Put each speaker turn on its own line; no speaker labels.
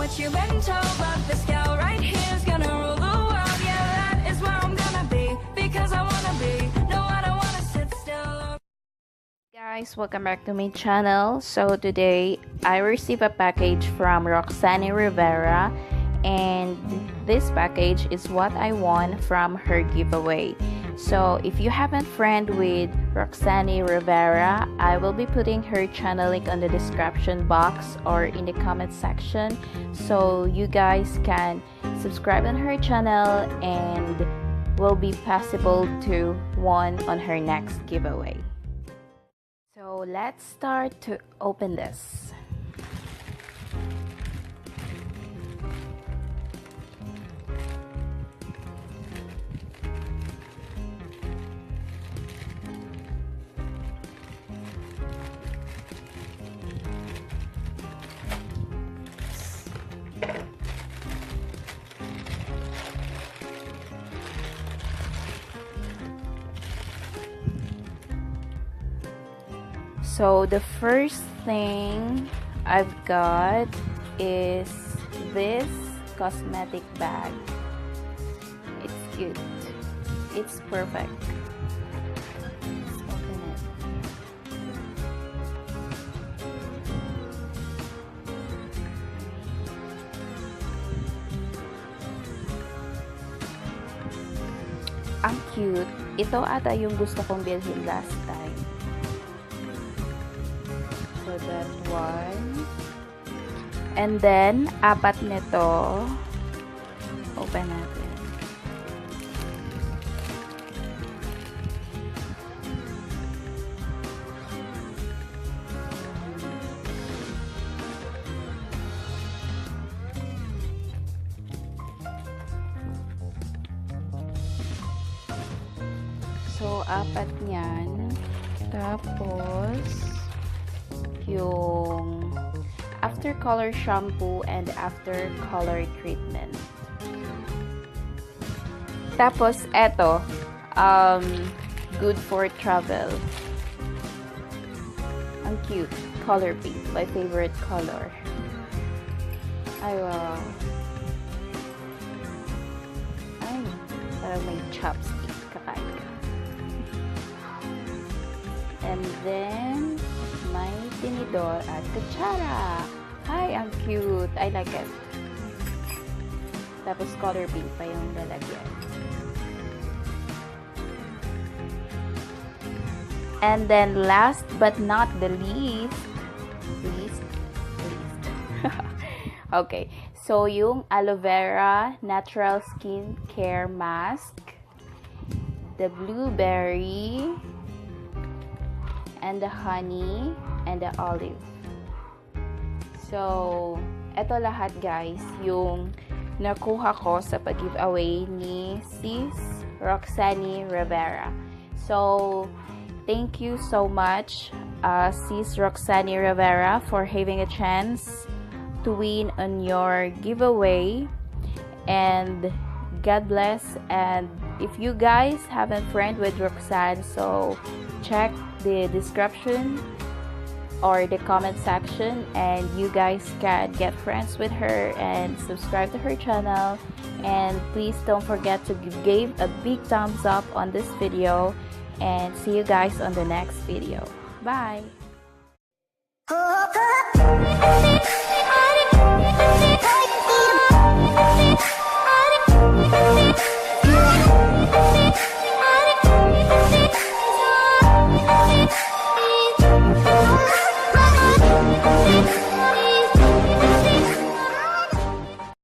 what you've been told, but this girl right here is gonna rule the world. Yeah, that is where I'm gonna be, because I wanna be. No, I don't wanna sit still.
Guys, welcome back to my channel. So today I received a package from Roxanne Rivera, and this package is what I won from her giveaway. So if you haven't friend with Roxanne Rivera, I will be putting her channel link on the description box or in the comment section, so you guys can subscribe on her channel and will be possible to win on her next giveaway. So let's start to open this. So the first thing I've got is this cosmetic bag. It's cute. It's perfect. Let's open it. Ang cute. Ito ata yung gusto kong bilhin last time. So that one. And then, apat nito. Open natin. So, apat niyan. Tapos, yung after color shampoo and after color treatment. Tapos eto, good for travel. Ang cute, color pink, my favorite color. Ay wow. Ay, parang may chopstick, kakain ka. And then may tinidor at kutsara. Hi, ang cute. I like it. Tapos color pink pa yung lalagyan. And then last but not the least. Okay. So yung aloe vera natural skin care mask, the blueberry, and the honey, and the olive. So, eto lahat guys, yung nakuha ko sa pag-giveaway ni Sis Roxanne Rivera. So, thank you so much, Sis Roxanne Rivera, for having a chance to win on your giveaway. And God bless. And if you guys have a friend with Roxanne, so check the description or the comment section and you guys can get friends with her and subscribe to her channel. And please don't forget to give a big thumbs up on this video, and see you guys on the next video. Bye.